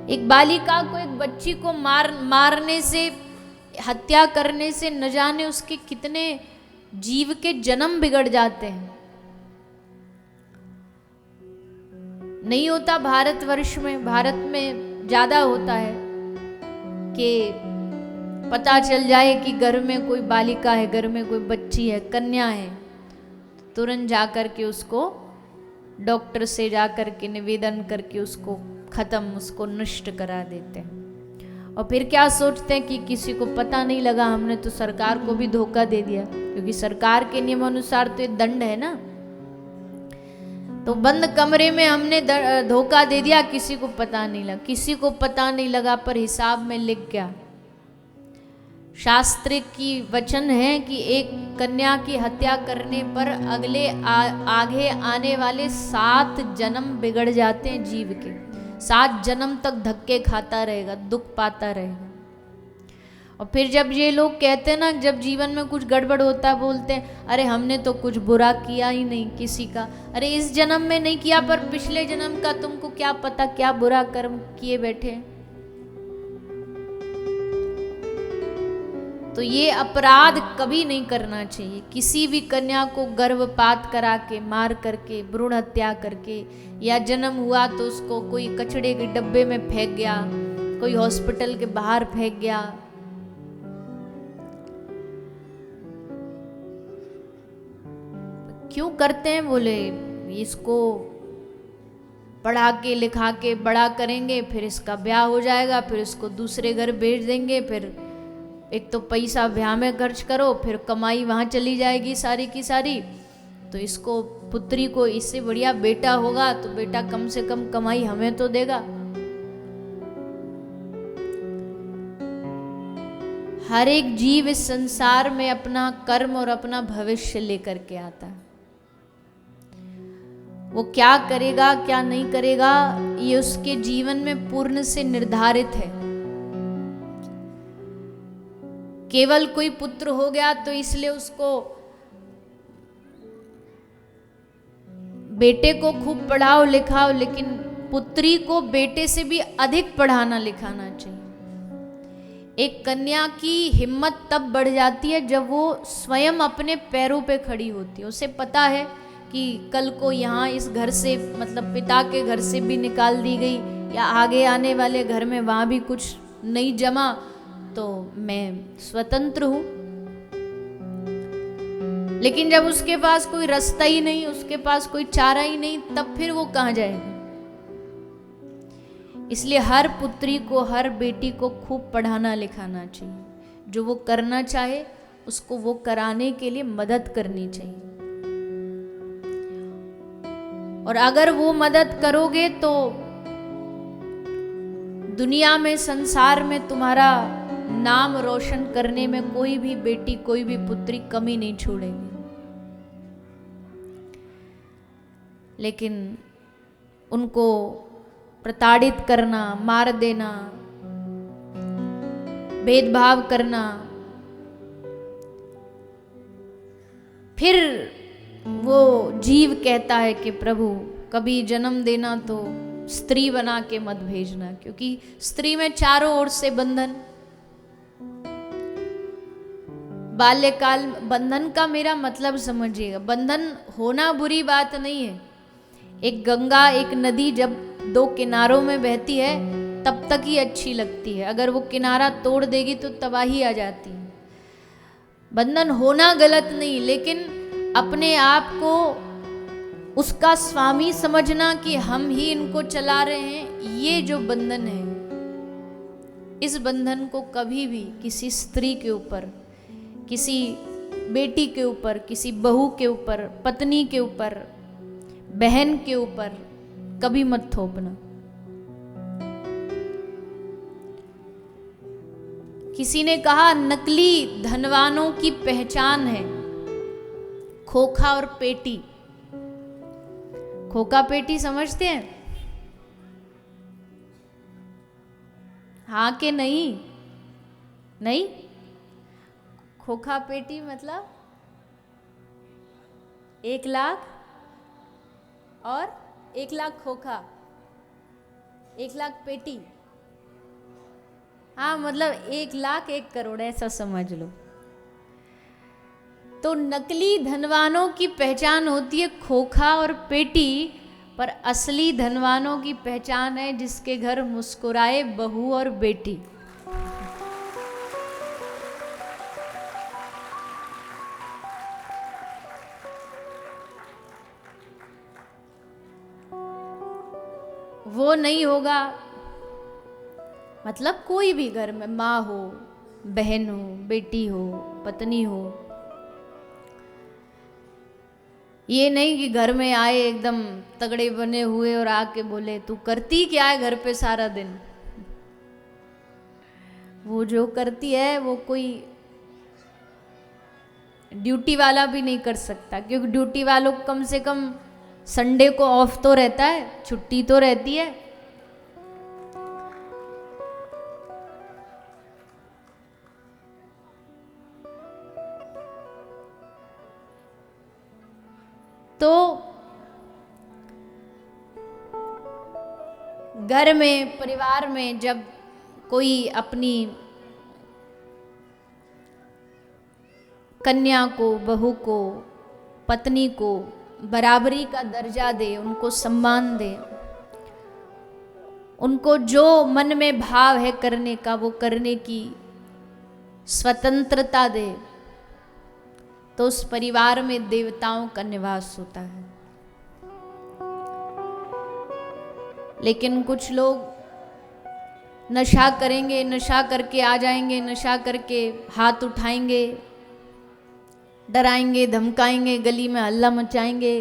एक बालिका को, एक बच्ची को मारने से, हत्या करने से न जाने उसके कितने जीव के जन्म बिगड़ जाते हैं। नहीं होता भारतवर्ष में, भारत में ज्यादा होता है कि पता चल जाए कि घर में कोई बालिका है, घर में कोई बच्ची है, कन्या है, तुरंत जाकर के उसको डॉक्टर से जाकर के निवेदन करके उसको खत्म, उसको नष्ट करा देते हैं। और फिर क्या सोचते हैं कि किसी को पता नहीं लगा, हमने तो सरकार को भी धोखा दे दिया, क्योंकि सरकार के नियमानुसार तो ये दंड है ना। तो बंद कमरे में हमने धोखा दे दिया, किसी को पता नहीं लगा, किसी को पता नहीं लगा, पर हिसाब में लिख गया। शास्त्र की वचन है कि एक कन्या की हत्या करने पर अगले आगे आने वाले 7 जन्म बिगड़ जाते हैं जीव के। 7 जन्म तक धक्के खाता रहेगा, दुख पाता रहेगा। और फिर जब ये लोग कहते हैं ना, जब जीवन में कुछ गड़बड़ होता है, बोलते हैं अरे हमने तो कुछ बुरा किया ही नहीं किसी का। अरे इस जन्म में नहीं किया, पर पिछले जन्म का तुमको क्या पता क्या बुरा कर्म किए बैठे। तो ये अपराध कभी नहीं करना चाहिए। किसी भी कन्या को गर्भपात करा के, मार करके, भ्रूण हत्या करके, या जन्म हुआ तो उसको कोई कचड़े के डब्बे में फेंक गया, कोई हॉस्पिटल के बाहर फेंक गया। क्यों करते हैं? बोले इसको पढ़ा के लिखा के बड़ा करेंगे, फिर इसका ब्याह हो जाएगा, फिर इसको दूसरे घर भेज देंगे, फिर एक तो पैसा ब्याह में खर्च करो, फिर कमाई वहाँ चली जाएगी सारी की सारी। तो इसको, पुत्री को, इससे बढ़िया बेटा होगा तो बेटा कम से कम कमाई हमें तो देगा। हर एक जीव इस संसार में अपना कर्म और अपना भविष्य लेकर के आता है। वो क्या करेगा क्या नहीं करेगा, ये उसके जीवन में पूर्ण से निर्धारित है। केवल कोई पुत्र हो गया तो इसलिए उसको, बेटे को खूब पढ़ाओ लिखाओ, लेकिन पुत्री को बेटे से भी अधिक पढ़ाना लिखाना चाहिए। एक कन्या की हिम्मत तब बढ़ जाती है जब वो स्वयं अपने पैरों पे खड़ी होती है। उसे पता है कि कल को यहाँ इस घर से, मतलब पिता के घर से भी निकाल दी गई, या आगे आने वाले घर में वहाँ भी कुछ नहीं जमा, तो मैं स्वतंत्र हूँ। लेकिन जब उसके पास कोई रास्ता ही नहीं, उसके पास कोई चारा ही नहीं, तब फिर वो कहाँ जाएगी? इसलिए हर पुत्री को, हर बेटी को खूब पढ़ाना लिखाना चाहिए। जो वो करना चाहे उसको वो कराने के लिए मदद करनी चाहिए। और अगर वो मदद करोगे तो दुनिया में, संसार में तुम्हारा नाम रोशन करने में कोई भी बेटी, कोई भी पुत्री कमी नहीं छोड़ेगी। लेकिन उनको प्रताड़ित करना, मार देना, भेदभाव करना, फिर वो जीव कहता है कि प्रभु कभी जन्म देना तो स्त्री बना के मत भेजना, क्योंकि स्त्री में चारों ओर से बंधन। बाल्यकाल बंधन का मेरा मतलब समझिएगा, बंधन होना बुरी बात नहीं है। एक गंगा, एक नदी जब 2 किनारों में बहती है तब तक ही अच्छी लगती है। अगर वो किनारा तोड़ देगी तो तबाही आ जाती है। बंधन होना गलत नहीं, लेकिन अपने आप को उसका स्वामी समझना कि हम ही इनको चला रहे हैं, ये जो बंधन है, इस बंधन को कभी भी किसी स्त्री के ऊपर, किसी बेटी के ऊपर, किसी बहू के ऊपर, पत्नी के ऊपर, बहन के ऊपर कभी मत थोपना। किसी ने कहा नकली धनवानों की पहचान है खोखा और पेटी। खोखा पेटी समझते हैं? हाँ के नहीं? नहीं? खोखा पेटी मतलब 1 लाख और 1 लाख खोखा, 1 लाख पेटी। हाँ मतलब 1,00,000 1 करोड़ ऐसा समझ लो। तो नकली धनवानों की पहचान होती है खोखा और पेटी, पर असली धनवानों की पहचान है जिसके घर मुस्कुराए बहू और बेटी। वो नहीं होगा, मतलब कोई भी घर में माँ हो, बहन हो, बेटी हो, पत्नी हो, ये नहीं कि घर में आए एकदम तगड़े बने हुए और आके बोले तू करती क्या है घर पे सारा दिन। वो जो करती है वो कोई ड्यूटी वाला भी नहीं कर सकता, क्योंकि ड्यूटी वालों को कम से कम संडे को ऑफ तो रहता है, छुट्टी तो रहती है। तो घर में, परिवार में जब कोई अपनी कन्या को, बहू को, पत्नी को बराबरी का दर्जा दे, उनको सम्मान दे, उनको जो मन में भाव है करने का वो करने की स्वतंत्रता दे, तो उस परिवार में देवताओं का निवास होता है। लेकिन कुछ लोग नशा करेंगे, नशा करके आ जाएंगे, नशा करके हाथ उठाएंगे, डराएंगे, धमकाएंगे, गली में हल्ला मचाएंगे,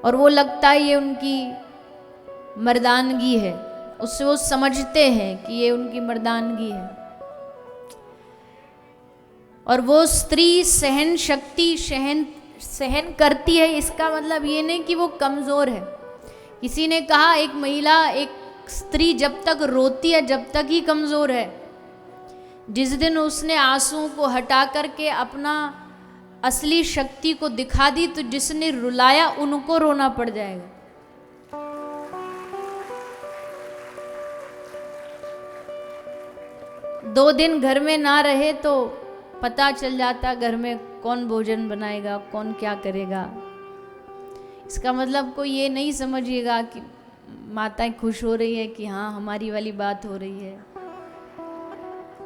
और वो लगता है ये उनकी मर्दानगी है, उससे वो समझते हैं कि ये उनकी मर्दानगी है। और वो स्त्री सहन शक्ति सहन करती है, इसका मतलब ये नहीं कि वो कमजोर है। किसी ने कहा एक महिला, एक स्त्री जब तक रोती है जब तक ही कमजोर है, जिस दिन उसने आंसुओं को हटा करके अपना असली शक्ति को दिखा दी तो जिसने रुलाया उनको रोना पड़ जाएगा। दो दिन घर में ना रहे तो पता चल जाता घर में कौन भोजन बनाएगा, कौन क्या करेगा। इसका मतलब कोई ये नहीं समझिएगा कि माताएं खुश हो रही है कि हाँ हमारी वाली बात हो रही है।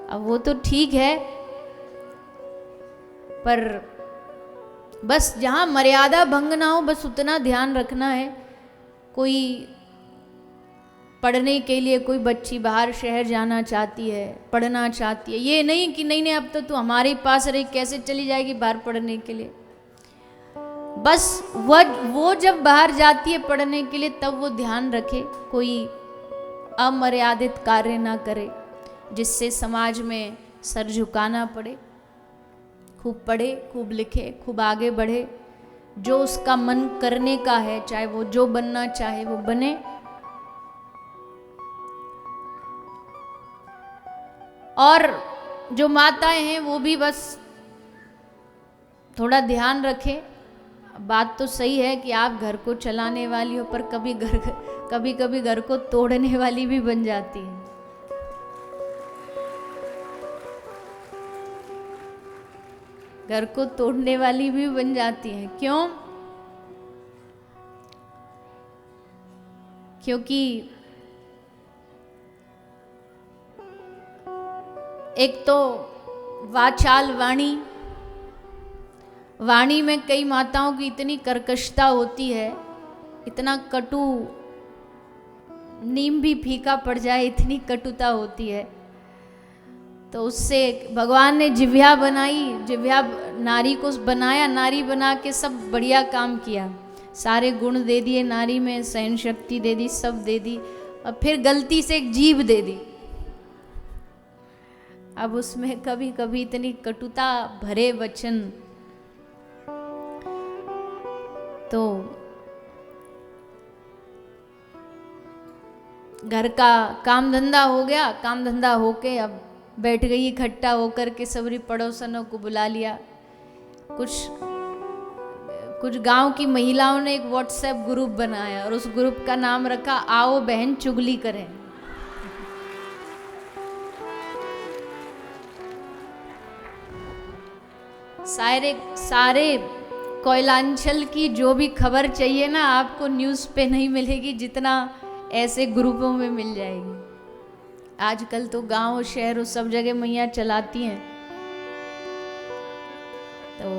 अब वो तो ठीक है, पर बस जहाँ मर्यादा भंग ना हो बस उतना ध्यान रखना है। कोई पढ़ने के लिए कोई बच्ची बाहर शहर जाना चाहती है, पढ़ना चाहती है, ये नहीं कि नहीं नहीं अब तो तू हमारे पास रही, कैसे चली जाएगी बाहर पढ़ने के लिए। बस वो जब बाहर जाती है पढ़ने के लिए तब वो ध्यान रखे कोई अमर्यादित कार्य ना करे जिससे समाज में सर झुकाना पड़े। खूब पढ़े, खूब लिखे, खूब आगे बढ़े, जो उसका मन करने का है, चाहे वो जो बनना चाहे वो बने। और जो माताएं हैं वो भी बस थोड़ा ध्यान रखें। बात तो सही है कि आप घर को चलाने वाली हो, पर कभी कभी घर को तोड़ने वाली भी बन जाती है। घर को तोड़ने वाली भी बन जाती है। क्यों? क्योंकि एक तो वाचाल वाणी में कई माताओं की इतनी कर्कशता होती है, इतना कटु, नीम भी फीका पड़ जाए इतनी कटुता होती है। तो उससे भगवान ने जिह्वा बनाई, जिह्वा नारी को बनाया, नारी बना के सब बढ़िया काम किया, सारे गुण दे दिए नारी में, सहन शक्ति दे दी, सब दे दी, और फिर गलती से एक जीभ दे दी। अब उसमें कभी कभी इतनी कटुता भरे वचन, तो घर का काम धंधा हो गया, काम धंधा होके अब बैठ गई इकट्ठा होकर के, सबरी पड़ोसनों को बुला लिया। कुछ गांव की महिलाओं ने एक व्हाट्सएप ग्रुप बनाया और उस ग्रुप का नाम रखा आओ बहन चुगली करें। सारे सारे कोयलांचल की जो भी खबर चाहिए ना, आपको न्यूज़ पे नहीं मिलेगी, जितना ऐसे ग्रुपों में मिल जाएगी। आजकल तो गांव शहर सब जगह मैया चलाती हैं, तो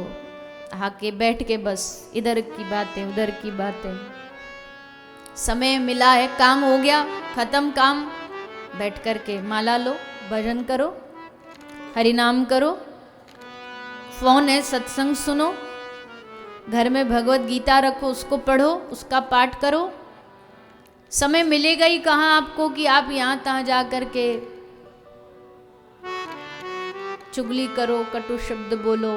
आके बैठ के बस इधर की बातें उधर की बातें। समय मिला है, काम हो गया खत्म काम, बैठ कर के माला लो, भजन करो, हरिनाम करो, फोन है सत्संग सुनो, घर में भगवत गीता रखो, उसको पढ़ो, उसका पाठ करो। समय मिलेगा ही कहाँ आपको कि आप यहाँ तहाँ जा कर के चुगली करो, कटु शब्द बोलो,